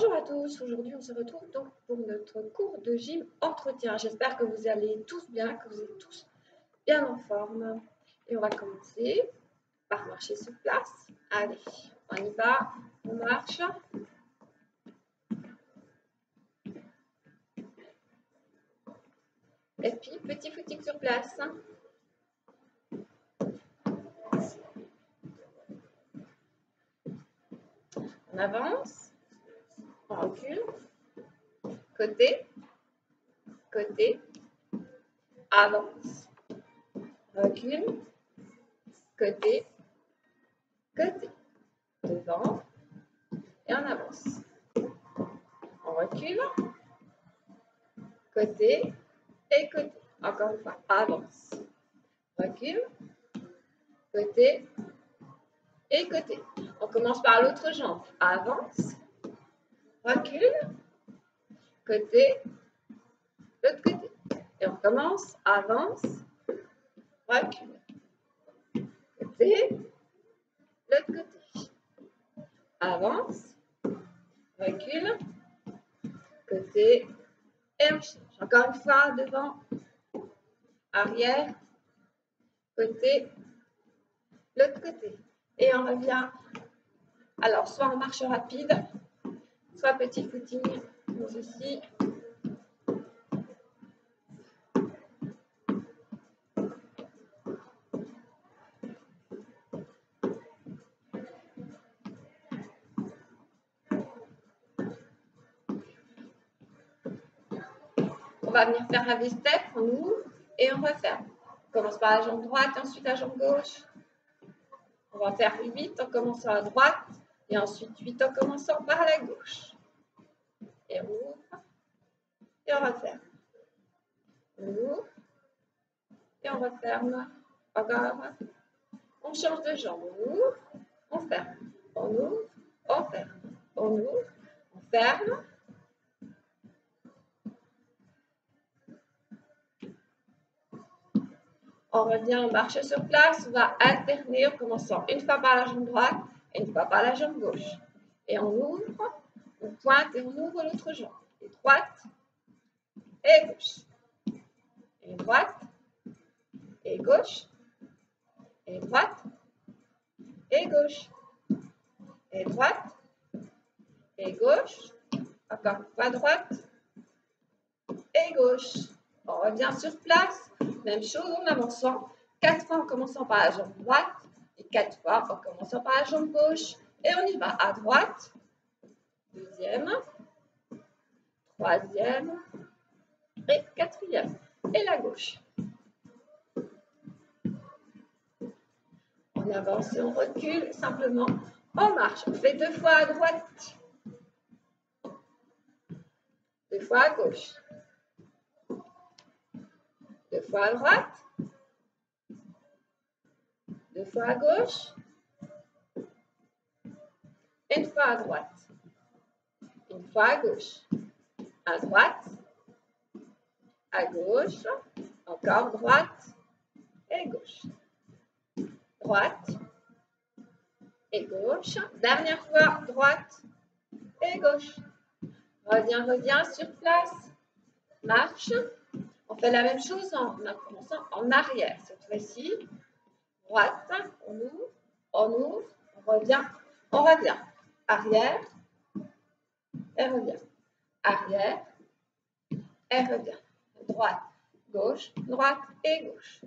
Bonjour à tous, aujourd'hui on se retrouve donc pour notre cours de gym entretien. J'espère que vous allez tous bien, que vous êtes tous bien en forme. Et on va commencer par marcher sur place. Allez, on y va, on marche. Et puis petit footing sur place. On avance, on recule, côté, côté, avance, recule, côté, côté, devant et on avance. On recule, côté et côté. Encore une fois, avance, recule, côté et côté. On commence par l'autre jambe. Avance, recule, côté, l'autre côté. Et on commence, avance, recule, côté, l'autre côté. Avance, recule, côté, et on change. Encore une fois, devant, arrière, côté, l'autre côté. Et on revient. Alors, soit en marche rapide, soit petit footing, comme ceci. On va venir faire un V-step, on ouvre et on referme. On commence par la jambe droite, ensuite la jambe gauche. On va faire 8 en commençant à droite et ensuite 8 en commençant par la gauche. Et on ouvre et on referme. On ouvre et on referme. Encore. On change de jambe. On ouvre, on ferme. On ouvre, on ferme. On ouvre, on ferme. On revient en marche sur place. On va alterner en commençant une fois par la jambe droite et une fois par la jambe gauche. Et on ouvre, on pointe et on ouvre l'autre jambe. Et droite et gauche. Et droite et gauche. Et droite et gauche. Et droite et gauche. Encore une fois droite et gauche. On revient sur place. Même chose en avançant. 4 fois en commençant par la jambe droite et 4 fois en commençant par la jambe gauche. Et on y va à droite, deuxième, troisième et quatrième. Et la gauche. On avance et on recule. Simplement, on marche. On fait 2 fois à droite, 2 fois à gauche, 2 fois à droite, 2 fois à gauche, une fois à droite, une fois à gauche, à droite, à gauche, encore droite et gauche, droite et gauche, dernière fois droite et gauche. Reviens sur place, marche. On fait la même chose en commençant en arrière. Cette fois-ci, droite, on ouvre, on revient, arrière, et revient, arrière, et revient, droite, droite et gauche.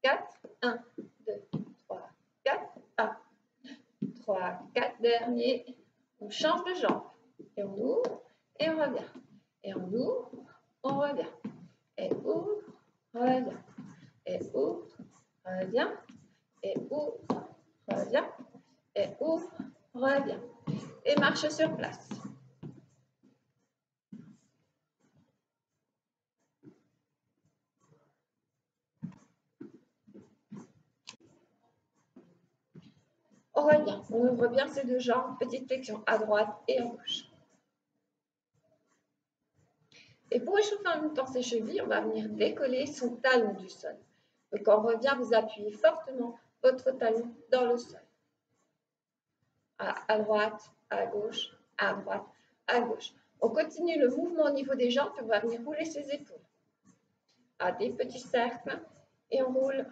4, 1, 2, 3, 4, 1, 3, 4, dernier. On change de jambe et on ouvre et on revient. Et on ouvre, on revient. Et ouvre, revient. Et ouvre, revient. Et ouvre, revient. Et ouvre, revient. Et marche sur place. On revient. On ouvre bien ses deux jambes. Petite flexion à droite et à gauche. Et pour échauffer en même temps ses chevilles, on va venir décoller son talon du sol. Donc on revient, vous appuyez fortement votre talon dans le sol. À droite, à gauche, à droite, à gauche. On continue le mouvement au niveau des jambes, on va venir rouler ses épaules. À des petits cercles et on roule.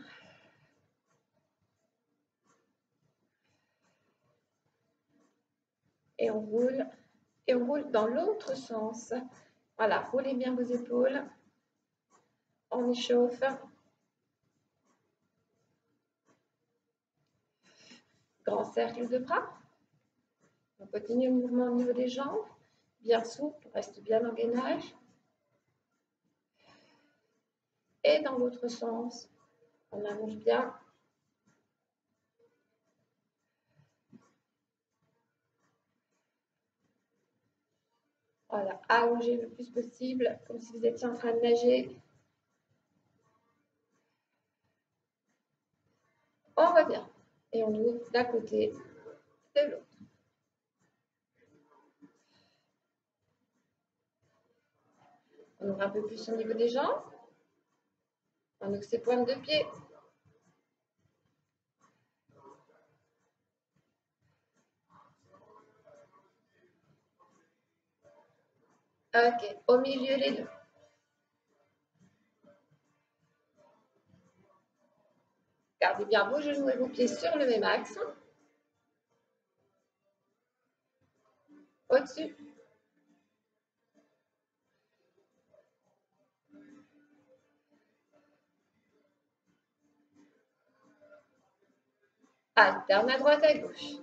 Et on roule dans l'autre sens. Voilà, roulez bien vos épaules. On échauffe. Grand cercle de bras. On continue le mouvement au niveau des jambes. Bien souple, reste bien en gainage. Et dans l'autre sens, on allonge bien. Voilà, allongez le plus possible, comme si vous étiez en train de nager. On revient et on ouvre d'un côté de l'autre. On ouvre un peu plus au niveau des jambes. On ouvre ses pointes de pied. Ok, au milieu les deux. Gardez bien vos genoux et vos pieds sur le même axe. Au-dessus. Alterne à droite, à gauche.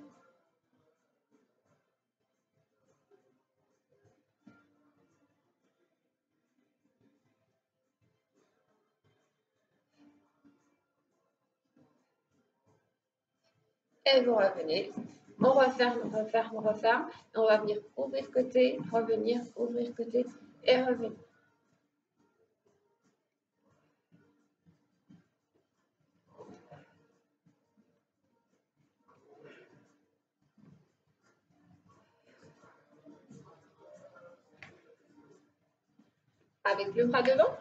Et vous revenez. On referme, on referme, on referme. Et on va venir ouvrir côté, revenir, ouvrir côté et revenir. Avec le bras devant.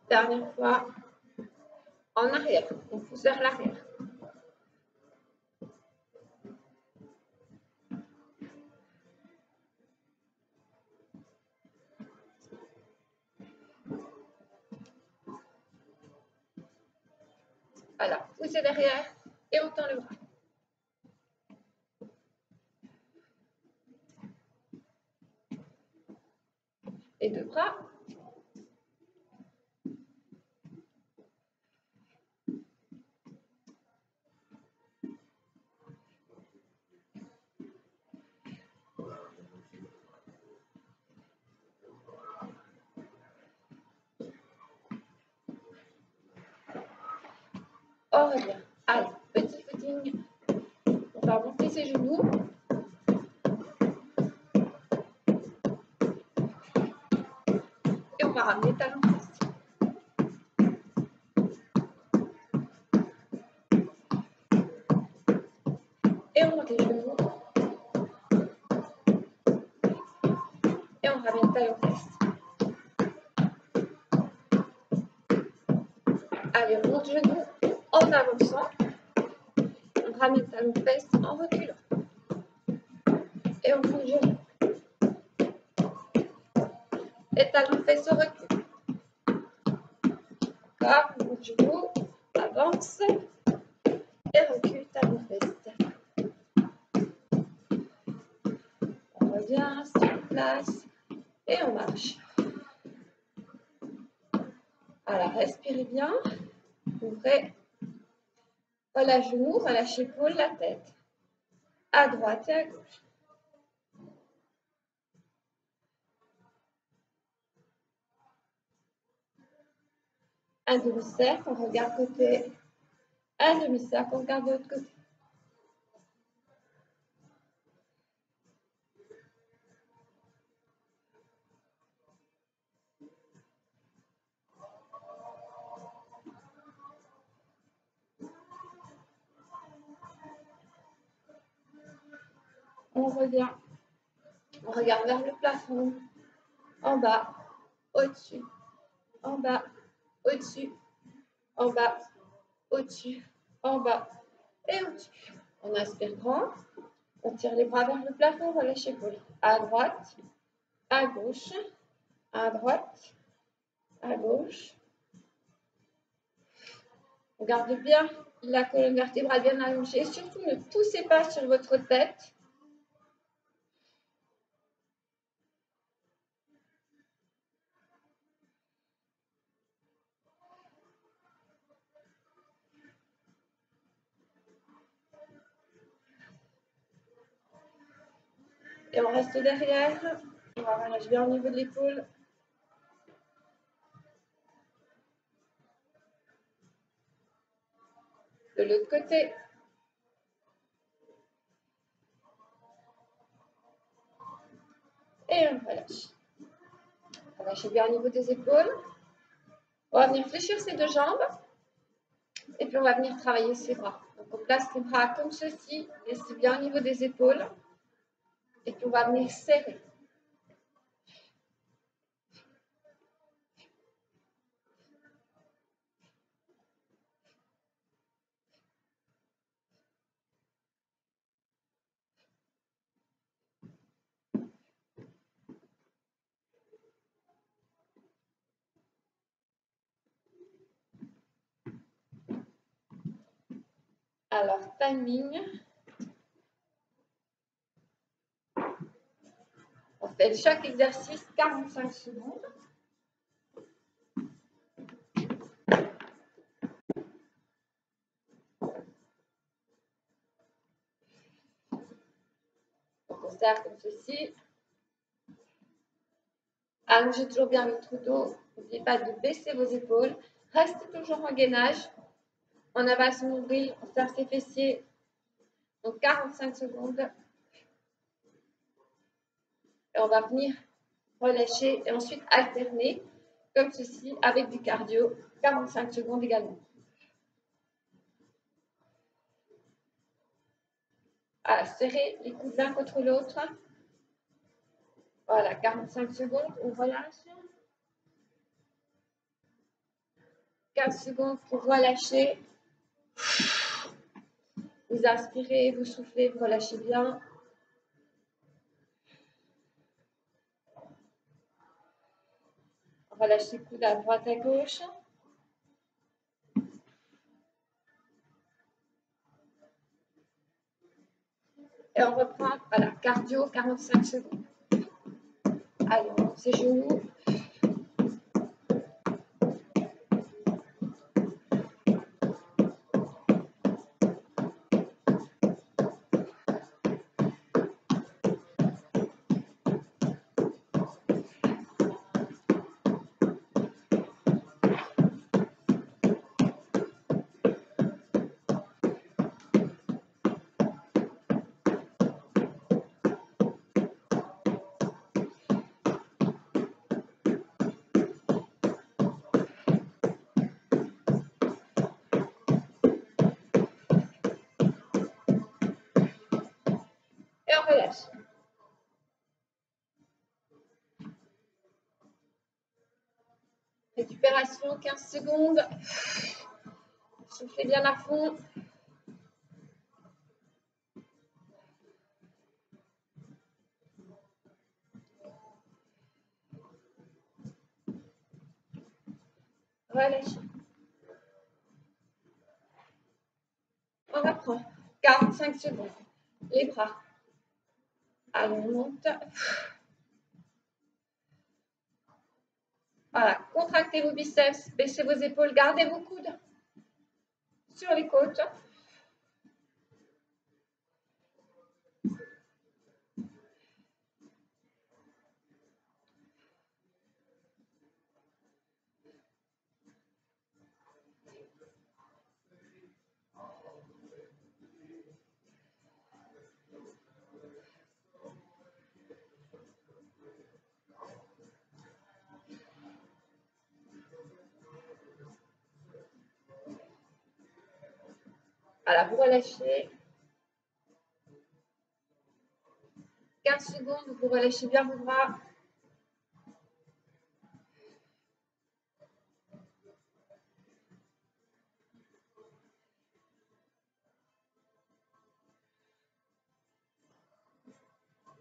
Dernière fois, en arrière, on pousse vers l'arrière. Voilà, poussez derrière et on tend le bras. Les deux bras. On revient. Allez, petit footing. On va monter ses genoux. Et on va ramener talons fesses. Et on monte les genoux. Et on ramène talons fesses. Allez, on monte genoux en avançant. On ramène talons fesses en reculant. Et on monte genoux. Et talons fesses au recul. Encore, on monte genoux, avance. Et recule, talons fesses. On revient sur place. Et on marche. Alors, respirez bien. Ouvrez. Relâche genoux, relâche épaule, la tête. À droite et à gauche. Un demi-cercle, on regarde côté. Un demi-cercle, on regarde de l'autre côté. on revient. On regarde vers le plafond. En bas, au-dessus, en bas, au-dessus, en bas, au-dessus, en bas et au-dessus. On inspire grand. On tire les bras vers le plafond, relâche l'épaule. À droite, à gauche, à droite, à gauche. On garde bien la colonne vertébrale bien allongée. Surtout, ne poussez pas sur votre tête. Et on reste derrière. On va relâcher bien au niveau de l'épaule. De l'autre côté. Et on relâche. Relâchez bien au niveau des épaules. On va venir fléchir ses deux jambes. Et puis on va venir travailler ses bras. Donc on place les bras comme ceci. Laissez bien au niveau des épaules. Et puis on va venir serrer. Alors, timing. On fait chaque exercice 45 secondes. Donc, on serre comme ceci. Allongez toujours bien votre dos. N'oubliez pas de baisser vos épaules. Restez toujours en gainage. On avale son nombril, on serre ses fessiers. Donc, 45 secondes. Et on va venir relâcher et ensuite alterner comme ceci avec du cardio. 45 secondes également. Voilà, serrez les coudes l'un contre l'autre. Voilà, 45 secondes, on relâche. 15 secondes pour relâcher. Vous inspirez, vous soufflez, vous relâchez bien. Relâchez les coudes à droite, à gauche. Et on reprend, voilà, cardio, 45 secondes. Allez, on monte ses genoux. Et on relâche. Récupération, 15 secondes. Soufflez bien à fond. Relâchez. On reprend. 45 secondes. Les bras. Allez, on monte. Voilà, contractez vos biceps, baissez vos épaules, gardez vos coudes sur les côtes. Voilà, vous relâchez. 15 secondes, vous relâchez bien vos bras.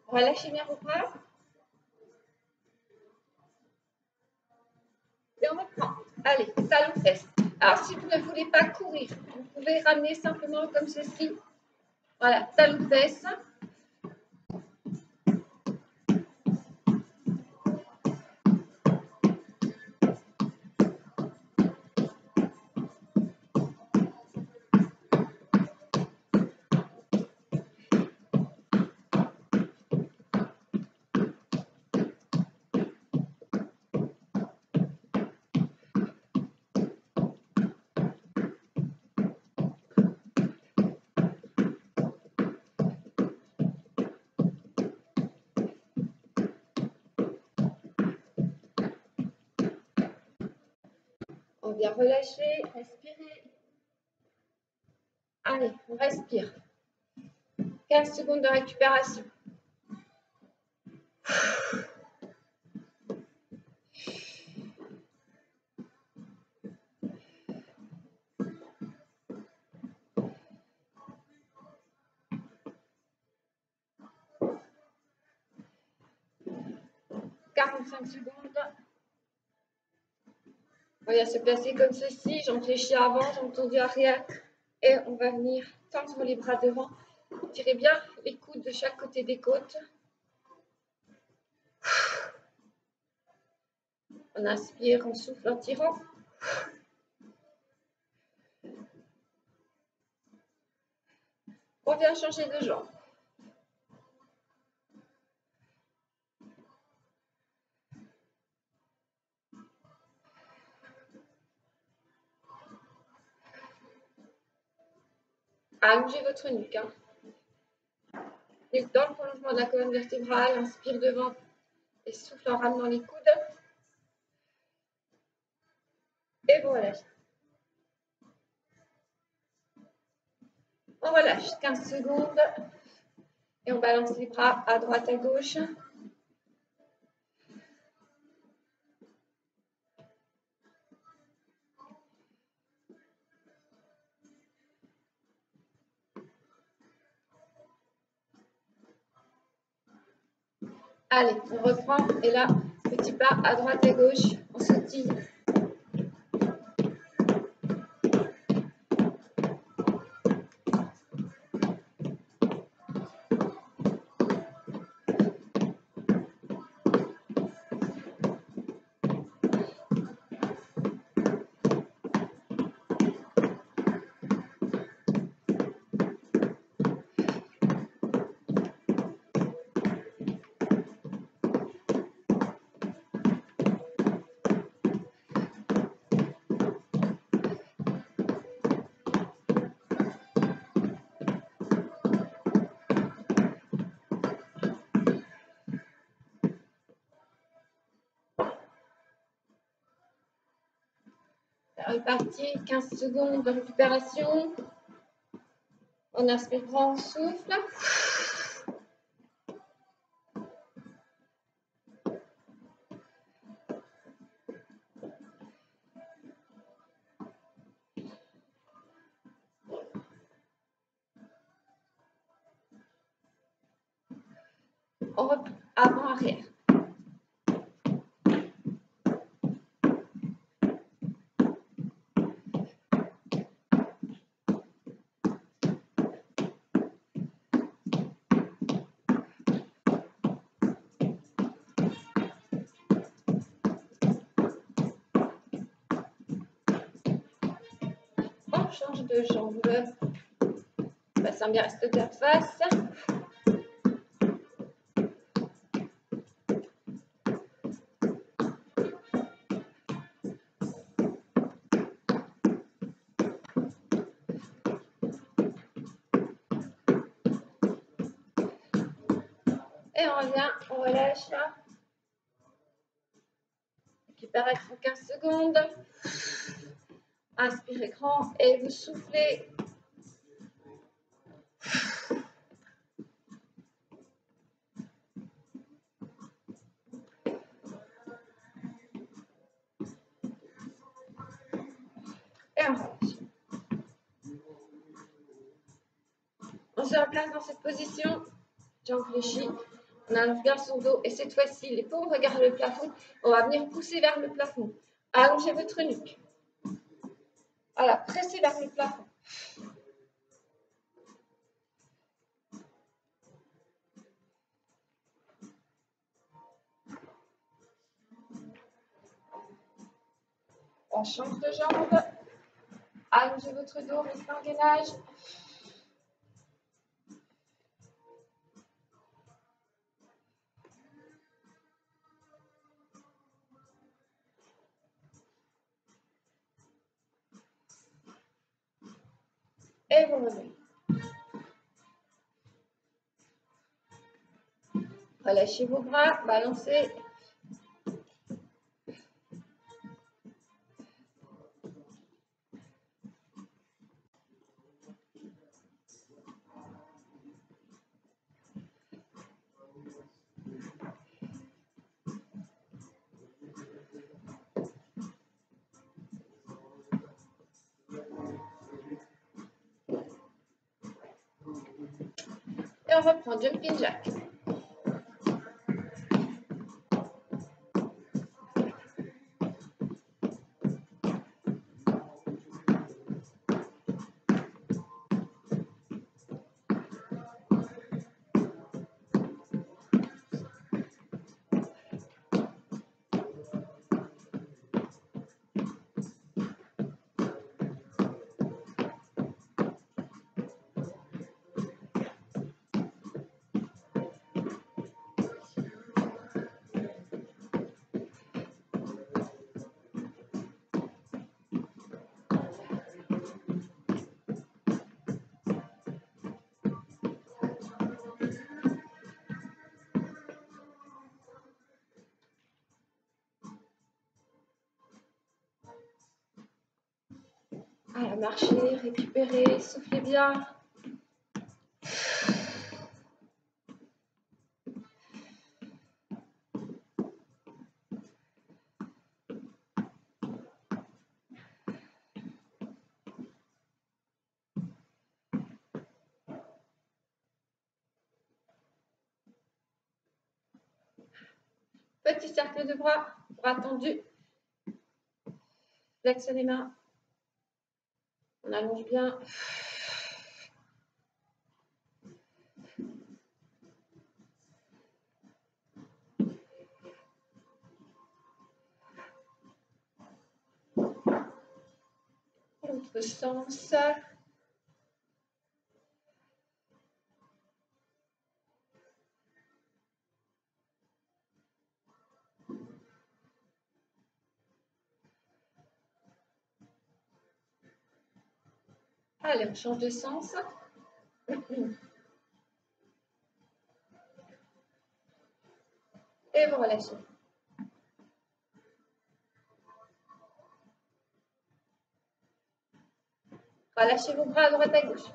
Relâchez bien vos bras. Et on reprend. Allez, talons-fesses. Alors, si vous ne voulez pas courir, vous pouvez ramener simplement comme ceci. Voilà, talons-fesses. On vient relâcher, respirer. Allez, on respire. 15 secondes de récupération. « 45 secondes. On vient se placer comme ceci. Jambes fléchies avant, jambes tendues arrière. Et on va venir tendre les bras devant. Tirez bien les coudes de chaque côté des côtes. On inspire, on souffle en tirant. On vient changer de jambe. Allongez votre nuque. Nuque dans le prolongement de la colonne vertébrale. Inspire devant et souffle en ramenant les coudes. Et vous relâchez. On relâche 15 secondes. Et on balance les bras à droite, à gauche. Allez, on reprend. Et là, petit pas à droite, à gauche. On sautille. Reparti, 15 secondes de récupération. On inspire grand, on souffle. On reprend, avant, arrière. On change de jambe. Passons bien reste de face. Et on revient, on relâche. Récupération 15 secondes. Inspirez grand et vous soufflez. se replace dans cette position, jambes fléchies, on regarde son dos et cette fois-ci, les paumes regardent le plafond, on va venir pousser vers le plafond. Allongez votre nuque. Voilà, pressez vers le plafond. On change de jambe. Allongez votre dos, restez en gainage. Et vous revenez. Relâchez vos bras, balancez. Et on reprend jumping jack. Voilà, marchez, récupérez, soufflez bien. Petit cercle de bras, bras tendus. Flexion les mains. On allonge bien. L'autre sens. Allez, on change de sens. Et vous relâchez. Relâchez vos bras à droite à gauche.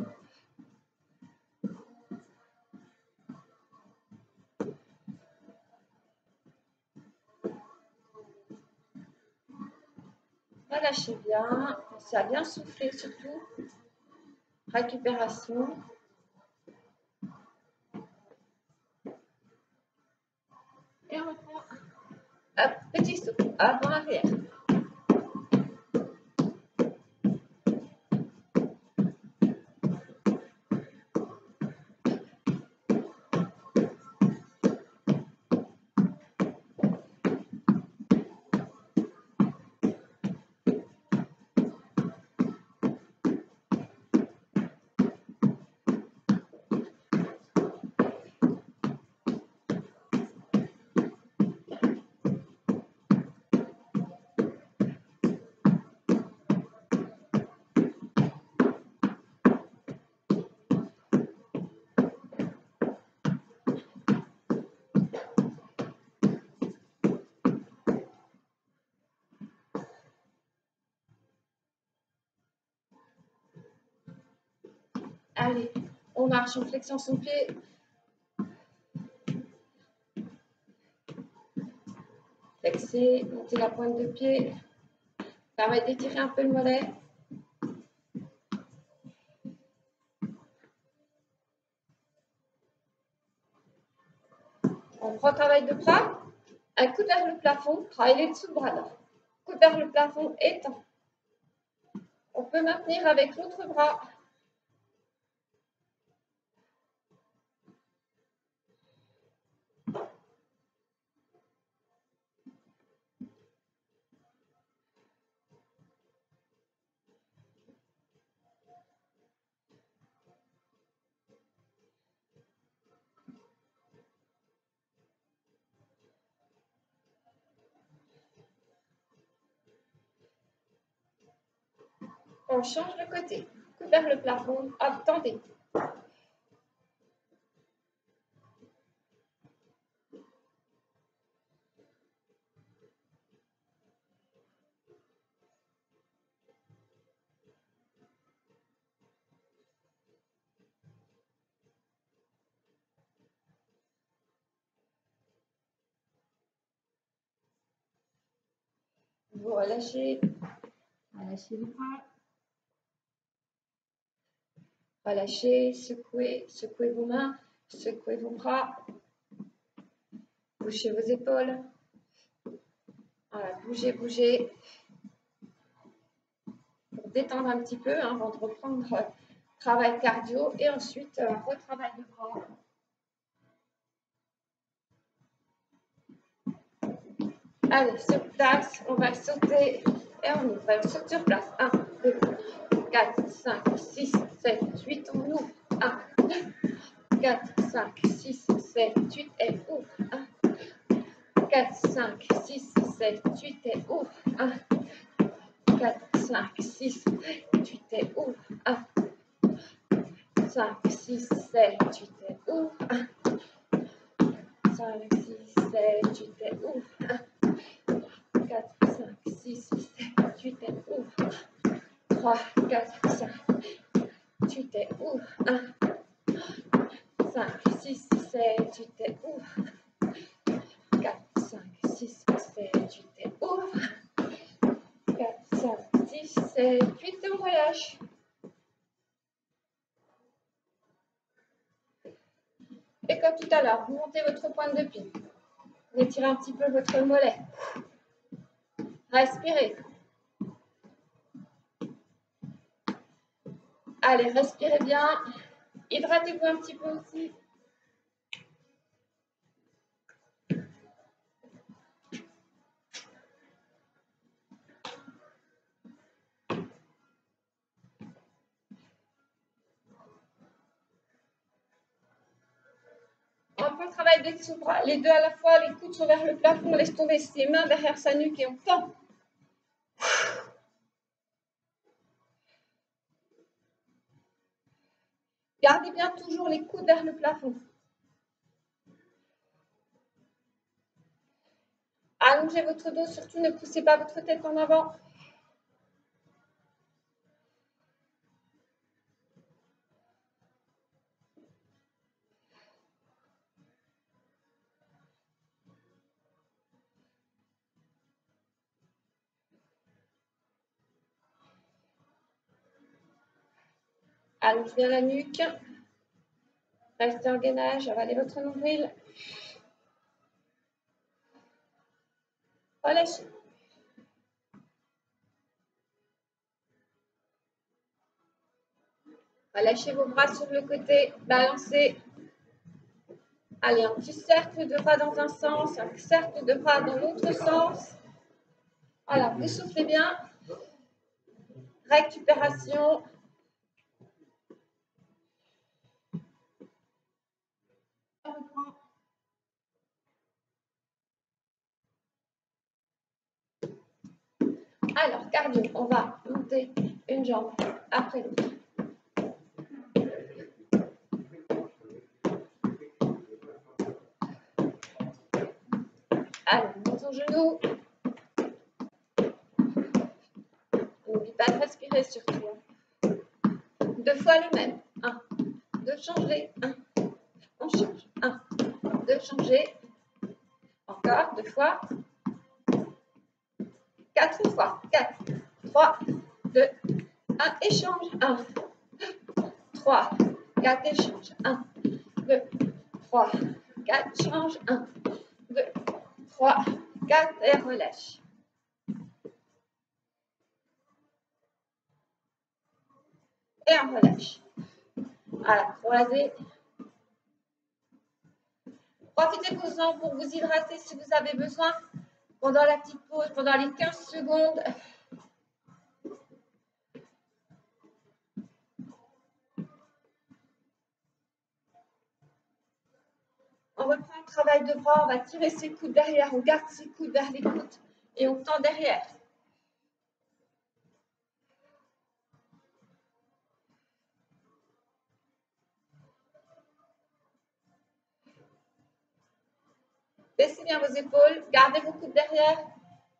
Relâchez bien. Pensez à bien souffler surtout. Récupération. Et on reprend. Hop, petit souffle. Avant, arrière. Allez, on marche, on flexion son pied. Flexez, montez la pointe de pied. Permet d'étirer un peu le mollet. On retravaille de bras. Un coude vers le plafond. Travaillez les dessous de bras là. Coude vers le plafond, étend. On peut maintenir avec l'autre bras. On change de côté. Coude vers le plafond. Hop, tendez. Vous relâchez. Relâchez les bras. Relâchez, secouez, secouez vos mains, secouez vos bras. Bougez vos épaules. Voilà, bougez, bougez. Pour détendre un petit peu avant de reprendre travail cardio et ensuite retravail de bras. Allez, sur place, on va sauter et on ouvre. On saute sur place. 1, 2, 4, 5, 6, 7, 8, on ouvre. 1, 2, 4, 5, 6, 7, 8 et ouvre. 1, 4, 5, 6, 7, 8 et ouvre. 1, 4, 5, 6, 8 et ouvre. 1, 5, 6, 7, 8 et ouvre. 1, 5, 6, 7, 8 et ouvre. 1, 4, 5, 6, 7, 8 et ouvre. 3, 4, 5, 8 et ouvre. 1, 5, 6, 7, 8 et ouvre. 4, 5, 6, 7, 8 et ouvre. 4, 5, 6, 7, 8 et on relâche. Et comme tout à l'heure, vous montez votre pointe de pied. Vous étirez un petit peu votre mollet. Respirez. Allez, respirez bien. Hydratez-vous un petit peu aussi. On peut travailler des dessous-bras, les deux à la fois, les coudes sont vers le plafond, on laisse tomber ses mains derrière sa nuque et on tend. Gardez bien toujours les coudes vers le plafond. Allongez votre dos, surtout ne poussez pas votre tête en avant. Allongez bien la nuque. Restez en gainage, avalez votre nombril. Relâchez. Relâchez vos bras sur le côté, balancez. Allez, un petit cercle de bras dans un sens, un cercle de bras dans l'autre sens. Voilà, vous soufflez bien. Récupération. Alors, cardio, on va monter une jambe après l'autre. Allez, monte au genou. N'oublie pas de respirer surtout. 2 fois le même. 1, 2, changer. 1, on change. 1, 2, changer. Encore 2 fois. 4 fois. 4, 3, 2, 1, échange. 1, 3, 4, échange. 1, 2, 3, 4, change. 1, 2, 3, 4 et relâche. Et on relâche. À la croisée. Profitez-en pour vous hydrater si vous avez besoin pendant la petite pause, pendant les 15 secondes. On reprend le travail de bras, on va tirer ses coudes derrière, on garde ses coudes vers les coudes et on tend derrière. Baissez bien vos épaules, gardez vos coudes derrière,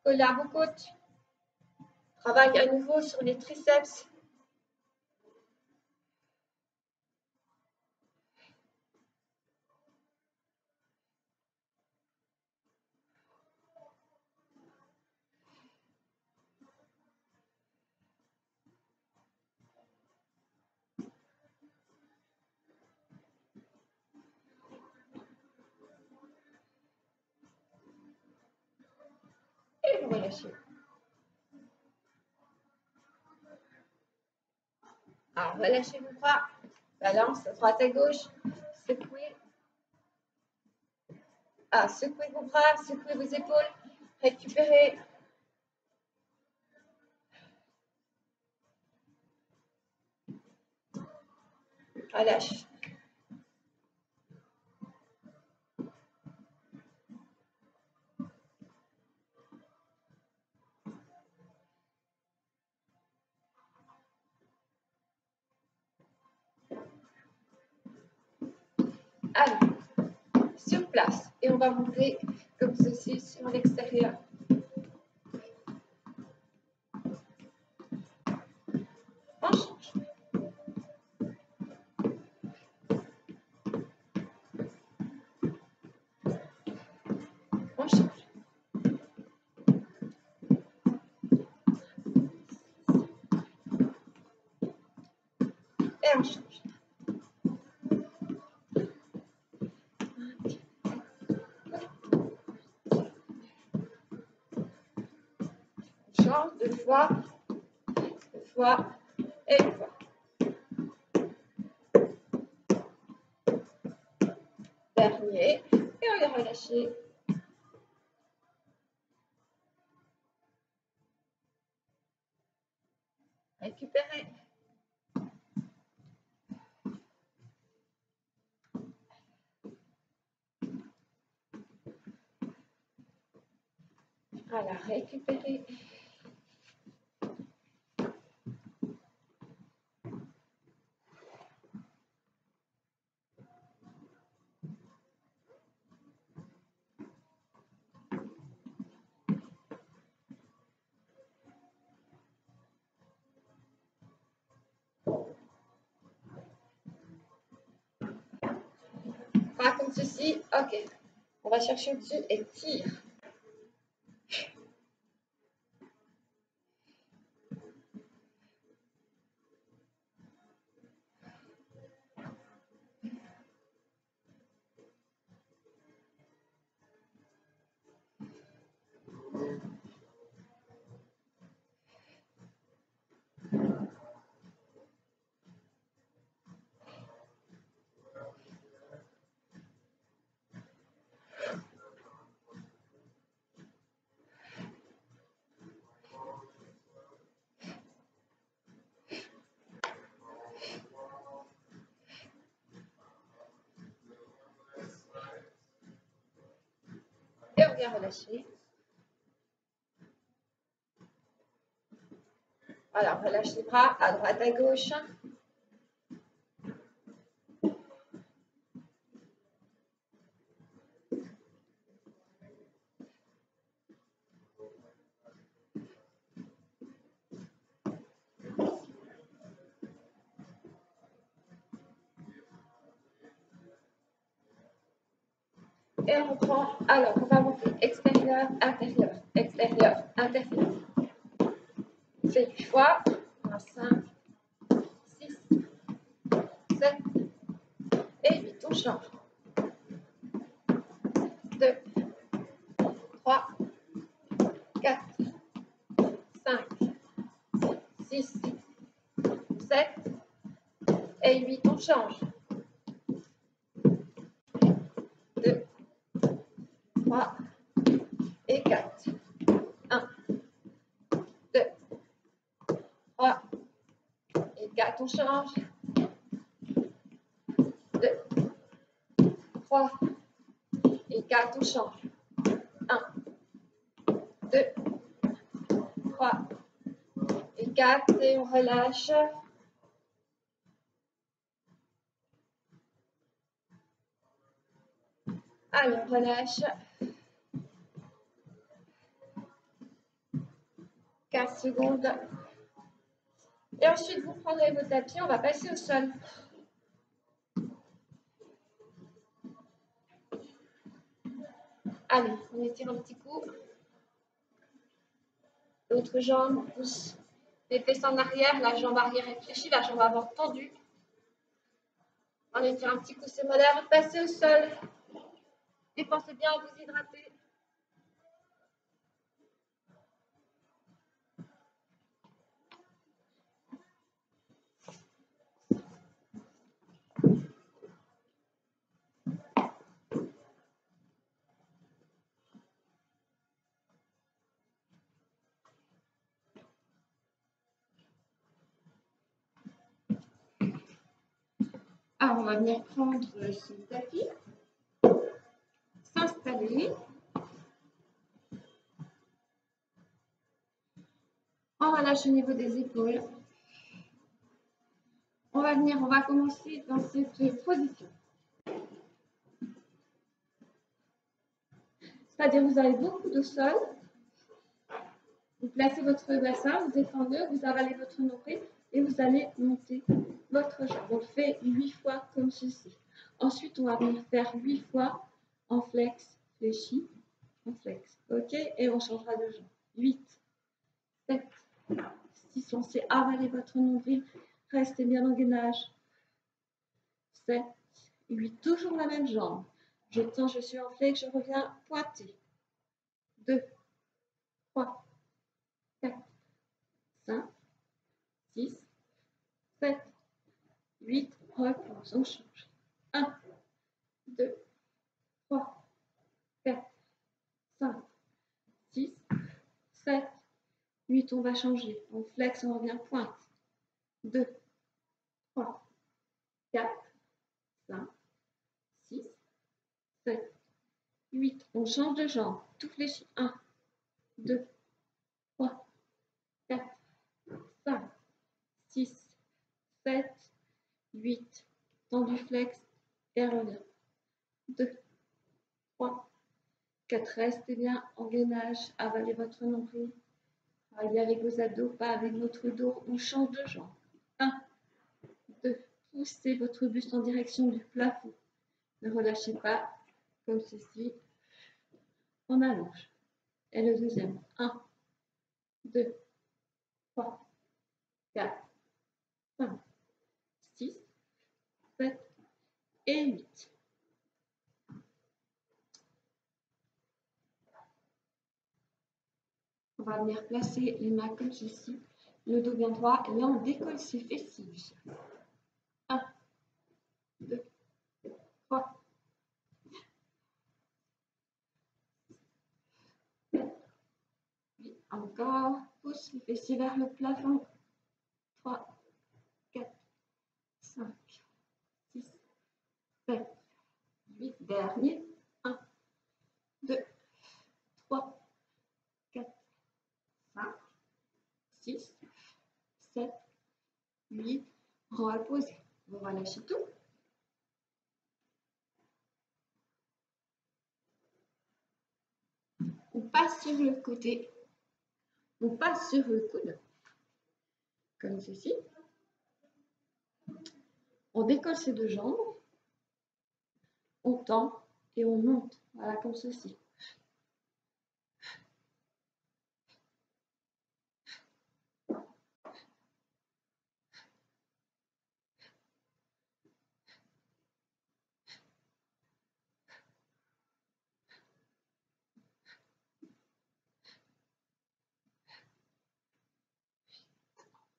collez à vos côtes. Travaille à nouveau sur les triceps. Et vous relâchez. Alors, relâchez vos bras. Balance à droite à gauche. Secouez. Secouez vos bras, secouez vos épaules. Récupérez. Relâche. Alors, sur place. Et on va monter comme ceci sur l'extérieur. On change. On change. Et on change. On change 2 fois, 2 fois et 1 fois. Dernier. Et on les relâche. Récupérez. Voilà, récupérez. Pas comme ceci. Ok. On va chercher au-dessus et tire. Et on vient relâcher. Voilà, on relâche les bras à droite, à gauche. Et on reprend. Alors, on va monter extérieur, intérieur, extérieur, intérieur. On fait 8 fois. 5, 6, 7 et 8. On change. et 8, on change. 2, 3 et 4. 1, 2, 3 et 4, on change. 2, 3 et 4, on change. 1, 2, 3 et 4 et on relâche. Allez, on relâche. 15 secondes. Et ensuite, vous prendrez vos tapis, on va passer au sol. Allez, on étire un petit coup. L'autre jambe pousse les fesses en arrière, la jambe arrière est fléchie, la jambe avant tendue. On étire un petit coup ses molaires, passez au sol. Et pensez bien à vous hydrater. Alors, on va venir prendre ce tapis, s'installer. On relâche au niveau des épaules. On va commencer dans cette position. C'est-à-dire, vous avez beaucoup de sol. Vous placez votre bassin, vous étendez, vous avalez votre nombril et vous allez monter votre jambe. On le fait 8 fois comme ceci. Ensuite, on va venir faire 8 fois en flex, fléchi, en flex. OK? Et on changera de jambe. 8, 7, 6. On sait avaler votre nombril. Restez bien en gainage. 7, 8. Toujours la même jambe. Je tends, je suis en flex, je reviens pointé. 2, 3, 4, 5, 6, 7, 8, repose, on change. 1, 2, 3, 4, 5, 6, 7, 8, on va changer. On flex, on revient pointe. 2, 3, 4, 5, 6, 7, 8, on change de jambe. Tout fléchi. 1, 2, 3, 4, 5, 6, 7, 8, tendu flex et revient. 2, 3, 4, restez bien en gainage, avalez votre nombril, travaillez avec vos abdos, pas avec votre dos, on change de jambe. 1, 2, poussez votre buste en direction du plafond, ne relâchez pas, comme ceci, on allonge. Et le deuxième, 1, 2, 3, 4, 5, 6, 7 et 8. On va venir placer les mains comme ceci, le dos bien droit, et là on décolle ses fessiers. 1, 2, 3, 7, 8, encore, pousse les fessiers vers le plafond. 3, 4, 5, 6, 7, 8, dernier. 1, 2, 3, 4, 5, 6, 7, 8, reposez. On va lâcher tout. On passe sur le côté. On passe sur le coude. Comme ceci. On décolle ses deux jambes. On tend et on monte. Voilà, comme ceci.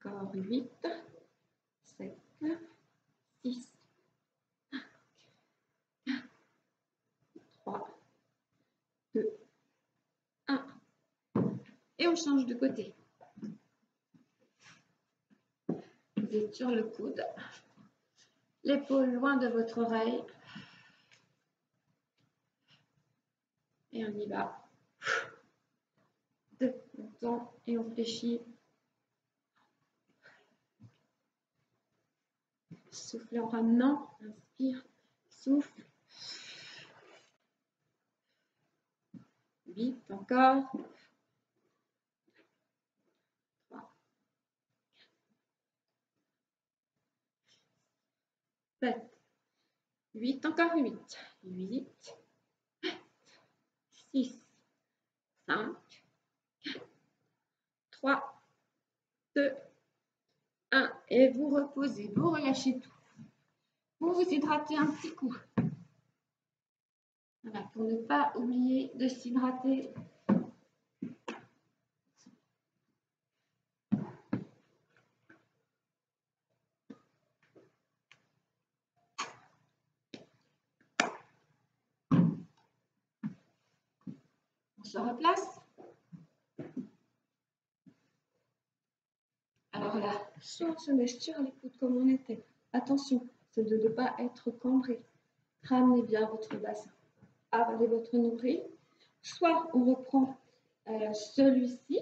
Encore 8, 7, change de côté. Vous êtes sur le coude. L'épaule loin de votre oreille. Et on y va. 2, longtemps et on fléchit. Souffle en ramenant. Inspire, souffle. 8, encore. 3, 7, 8, encore 8. 8, 6, 5, 3, 2, 1. Et vous reposez, vous relâchez tout. Vous vous hydratez un petit coup. Voilà, pour ne pas oublier de s'hydrater. On se replace. Alors là, soit on se met sur les coudes comme on était. Attention, c'est de ne pas être cambré. Ramenez bien votre bassin. Avalez votre nombril. Soit on reprend celui-ci,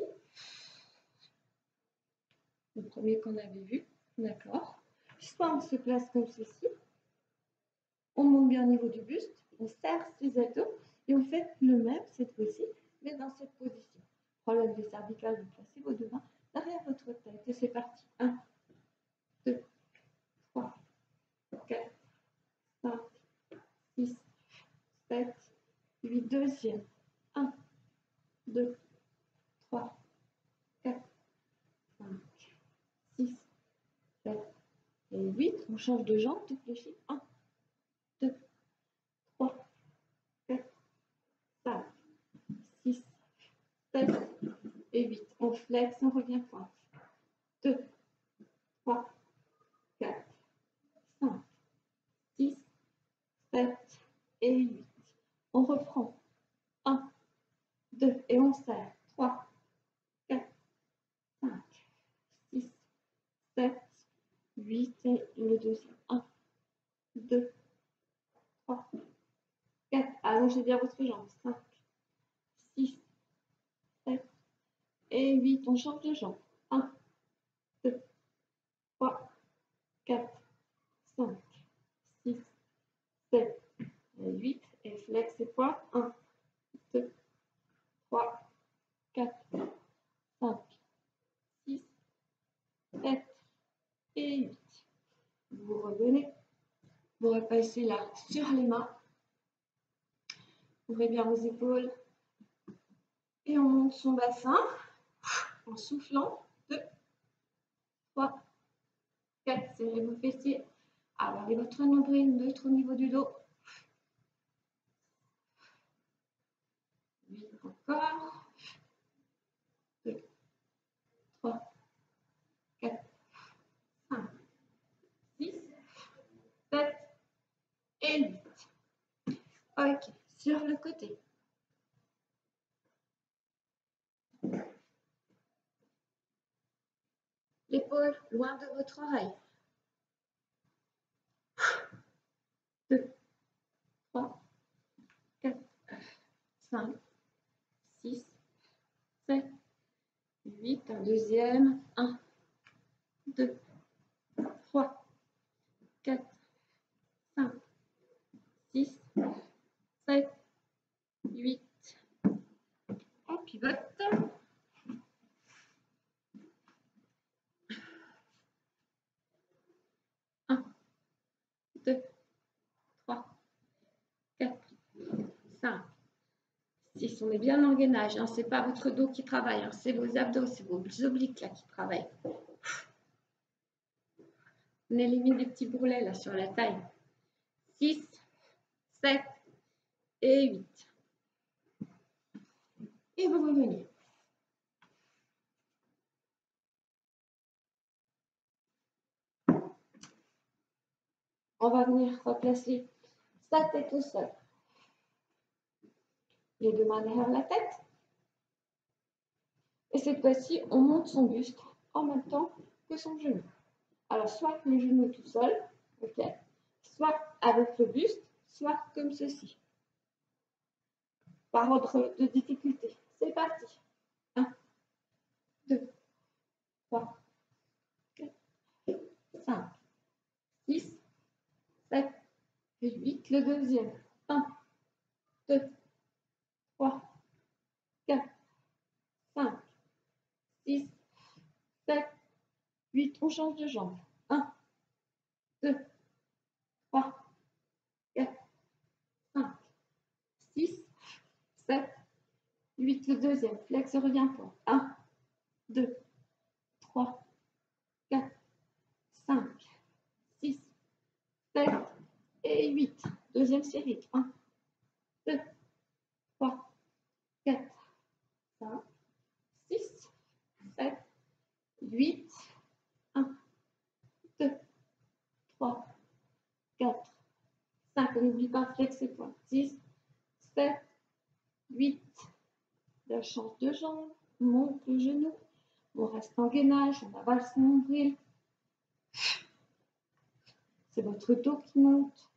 le premier qu'on avait vu, d'accord. Soit on se place comme ceci. On monte bien au niveau du buste, on serre ses abdos et on fait le même cette fois-ci, mais dans cette position. Problème des cervicales, vous placez vos deux mains derrière votre tête et c'est parti. 1, 2, 3, 4, 5, 6, 7, 8, deuxième. 1, 2, 3, 4, 5, 6, 7 et 8. On change de jambe, tout fléchit. 1, 2, 3, 4, 5, 6, 7 et 8. On flex, on revient point. 2, 3, 4, 5, 6, 7 et 8. On reprend. 1, 2 et on serre. 3, 4, 5, 6, 7, 8 et le deuxième. 1, 2, 3, 4. Allongez bien votre jambe. 5, 6, 7 et 8. On change de jambe. 1, 2, 3, 4, 5, 6, 7 et 8. Et flex et poids. 1, 2, 3, 4, 5, 6, 7 et 8. Vous revenez. Vous repassez là sur les mains. Ouvrez bien vos épaules. Et on monte son bassin en soufflant. 2, 3, 4. Serrez vos fessiers. Avalez votre nombril neutre au niveau du dos. 8 encore. 2, 3, 4, 5, 6, 7 et 8. Ok, sur le côté. L'épaule loin de votre oreille. 2, 3, 4, 5, 6, 7, 8. Un deuxième. 1, 2, 3, 4, 5, 6, 7, 8. On pivote. 1, 2, 3, 4, 5, 6. On est bien en gainage. Hein. Ce n'est pas votre dos qui travaille. Hein. C'est vos abdos, c'est vos obliques là qui travaillent. On élimine des petits bourrelets là sur la taille. 6, 7 et 8. Et vous revenez. On va venir replacer sa tête au sol. Les deux mains derrière la tête. Et cette fois-ci, on monte son buste en même temps que son genou. Alors, soit le genou tout seul, ok, soit avec le buste, soit comme ceci. Par ordre de difficulté. C'est parti. 1, 2, 3, 4, 5, 6, 7 et 8. Le deuxième. 1, 2, 3, 4, 5, 6, 7, 8. On change de jambe. 1, 2, 3, 4, 5, 6, 7, 8. Le deuxième. Flex revient point. 1, 2, 3, 4, 5, 6, 7 et 8. Deuxième série. 1, 2, 3, 4, 5, 6, 7, 8. 1, 2, 3, 4, 5. On n'oublie pas flex et point. 6, 7, 8. La change de jambe. On monte le genou. On reste en gainage. On avale son nombril. C'est votre dos qui monte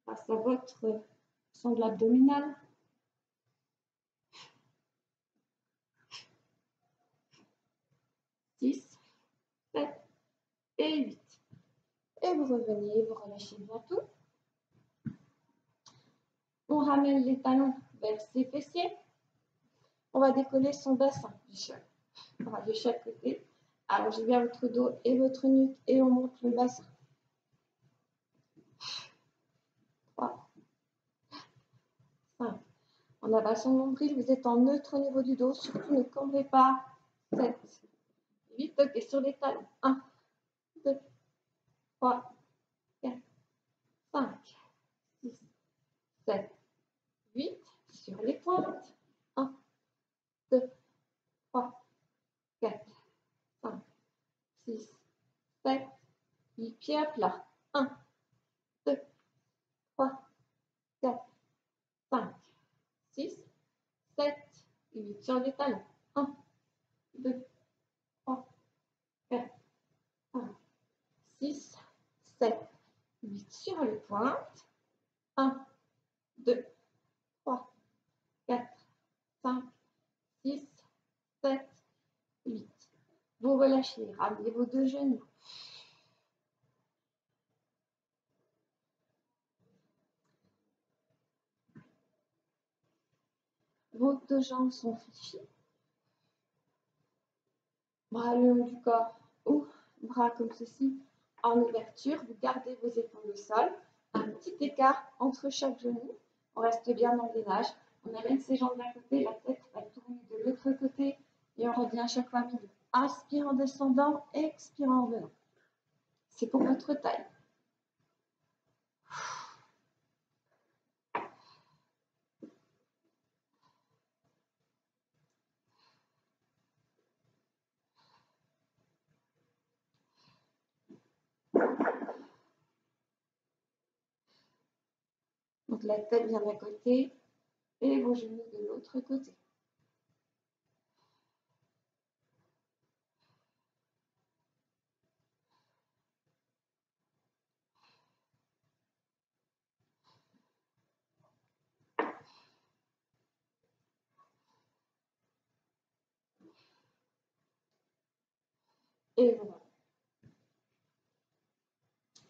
grâce à votre sangle abdominale. 6, 7 et 8. Et vous revenez, vous relâchez bien tout. On ramène les talons vers ses fessiers. On va décoller son bassin du sol. On va de chaque côté. Allongez bien votre dos et votre nuque et on monte le bassin. 3, 5. En abaissant son nombril, vous êtes en neutre au niveau du dos. Surtout ne cambrez pas. 7, 8. Ok, sur les talons. 1, 2, 3, 4, 5, 6, 7, 8. Sur les pointes. 1, 2, 3, 4, 5, 6, 7, 8. Pieds à plat. 1, 2, 3, 4, 5, 6, 7, 8. Sur les talons. 1, 2, 3, 4, 5, 6, 7, 8. Sur les pointes. 1, 2, 3, 4, 5, 6, 7, 8. Vous relâchez. Ramenez vos deux genoux. Vos deux jambes sont fléchies. Bras le long du corps ou bras comme ceci en ouverture. Vous gardez vos épaules au sol. Un petit écart entre chaque genou. On reste bien dans le gainage. On amène ses jambes d'un côté, la tête va tourner de l'autre côté et on revient à chaque fois à milieu. Inspire en descendant, expire en revenant. C'est pour votre taille. Donc la tête vient d'un côté et vos genoux de l'autre côté. Et voilà.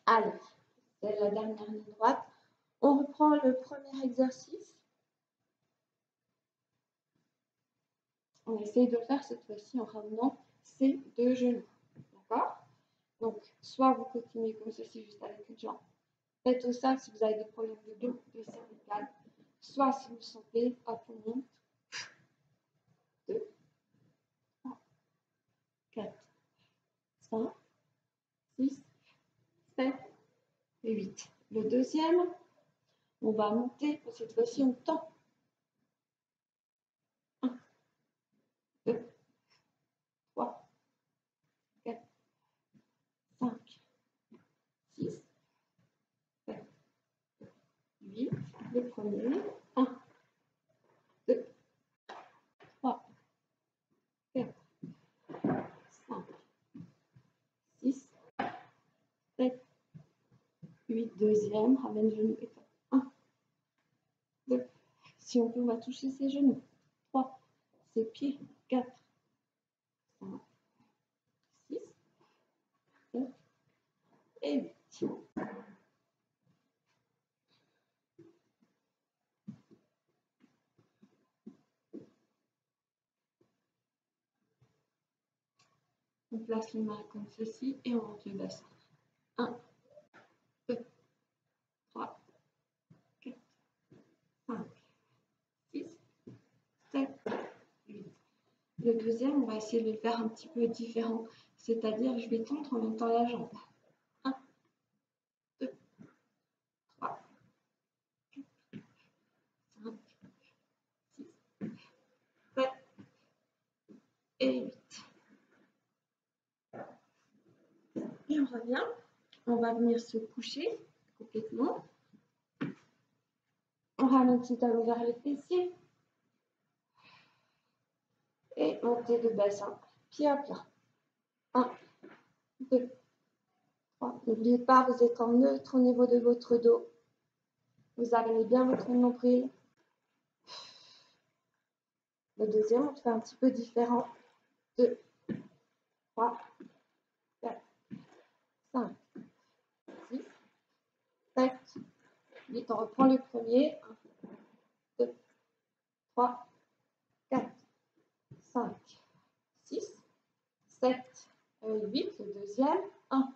Allez, c'est la dernière ligne droite. On reprend le premier exercice. On essaye de le faire cette fois-ci en ramenant ces deux genoux. D'accord? Donc, soit vous continuez comme ceci, juste avec une jambe. Faites au ça si vous avez des problèmes de dos, de cervical. Soit si vous le sentez, hop, on monte. 2, 3, 4, 5, 6, 7 et 8. Le deuxième, on va monter. Cette fois-ci, on tend. 1, 2, 3, 4, 5, 6, 7, 8. Le premier. 1, 2, 3, 7, 8, deuxième, ramène genou et 1, 2, si on peut, on va toucher ses genoux, 3, ses pieds, 4, 5, 6, 7 et 8. On place les mains comme ceci et on rentre le bassin. 1, 2, 3, 4, 5, 6, 7, 8. Le deuxième, on va essayer de le faire un petit peu différent. C'est-à-dire, je vais tendre en même temps la jambe. 1, 2, 3, 4, 5, 6, 7 et 8. Et on revient. On va venir se coucher complètement. On ramène petit talon vers les fessiers. Et montée de bassin, pied à plat. 1, 2, 3. N'oubliez pas, vous êtes en neutre au niveau de votre dos. Vous amenez bien votre nombril. Le deuxième, on fait un petit peu différent. 2, 3, 4, 5, 6, 7, 8. On reprend le premier. 1, 2, 3, 4, 5, 6, 7, 8. Le deuxième. 1,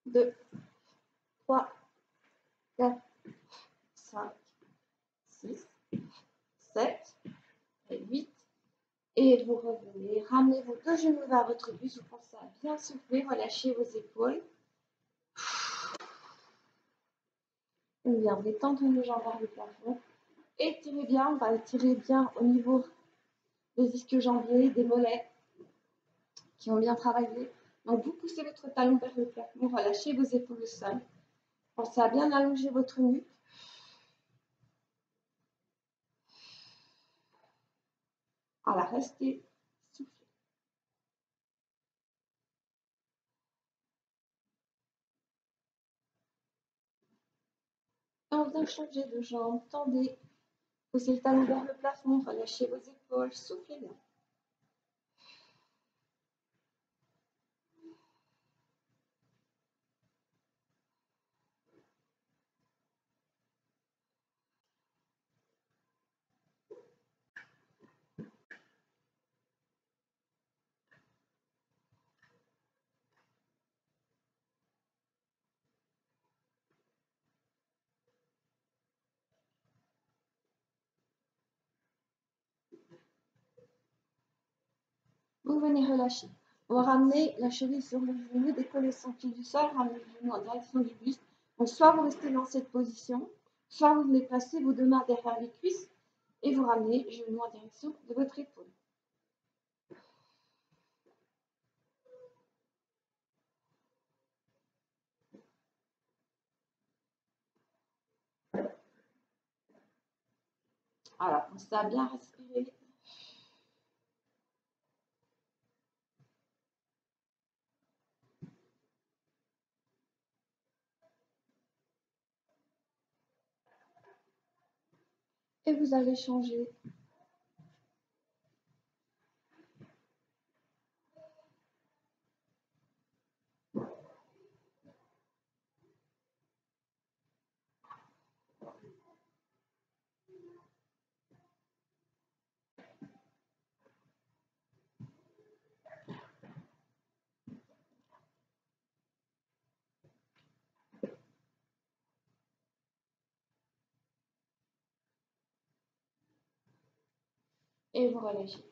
2, 3, 4, 5, 6, 7 et 8. Et vous revenez, ramenez vos deux genoux vers votre buste, vous pensez à bien souffler, relâchez vos épaules. On vient détendre nos jambes vers le plafond. Étirez bien, on va étirer bien au niveau des ischio-jambiers, des mollets qui ont bien travaillé. Donc vous poussez votre talon vers le plafond, relâchez vos épaules au sol. Pensez à bien allonger votre nuque. Voilà, restez soufflés. On vient changer de jambe, tendez, poussez le talon vers le plafond, relâchez vos épaules, soufflez bien. Vous venez relâcher. On va ramener la cheville sur le genou, décoller son pied du sol, ramener le genou en direction du buste. Donc soit vous restez dans cette position, soit vous venez placer vos deux mains derrière les cuisses et vous ramenez le genou en direction de votre épaule. Voilà, pensez à bien respirer. Et vous allez changer. Et vous relâchez.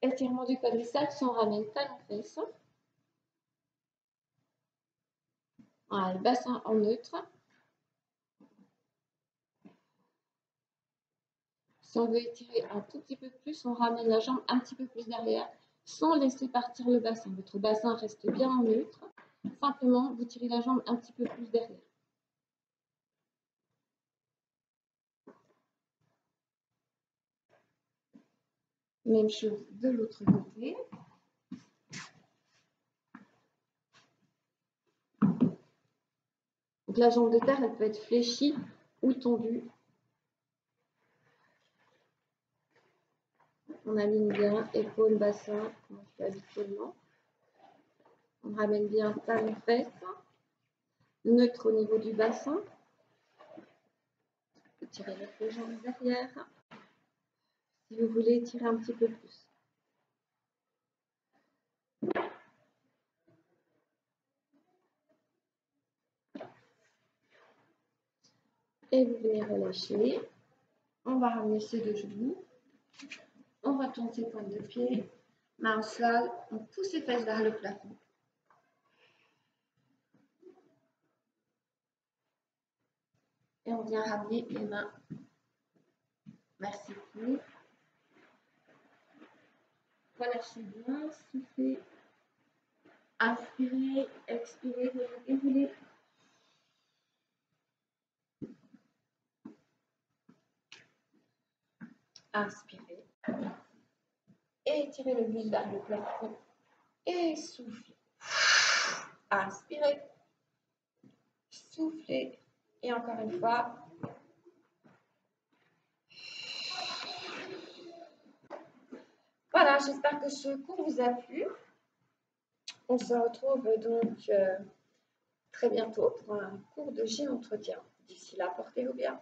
Étirement du quadriceps, on ramène talon-fesse. Voilà, le bassin en neutre. Si on veut étirer un tout petit peu plus, on ramène la jambe un petit peu plus derrière, sans laisser partir le bassin. Votre bassin reste bien en neutre. Simplement, vous tirez la jambe un petit peu plus derrière. Même chose de l'autre côté. Donc la jambe de terre, elle peut être fléchie ou tendue. On aligne bien épaules, bassin, comme on fait habituellement. On ramène bien talon, fesses, neutre au niveau du bassin. Tirez votre jambe derrière. Si vous voulez tirer un petit peu plus. Et vous venez relâcher. On va ramener ces deux genoux. On retourne ses pointes de pied. Main au sol. On pousse les fesses vers le plafond. Et on vient ramener les mains. Merci beaucoup. Relâchez bien, soufflez. Inspirez, expirez, déroulez. Inspirez. Étirez le buste vers le plafond. Et soufflez. Inspirez. Soufflez. Et encore une fois. Voilà, j'espère que ce cours vous a plu. On se retrouve donc très bientôt pour un cours de gym entretien. D'ici là, portez-vous bien.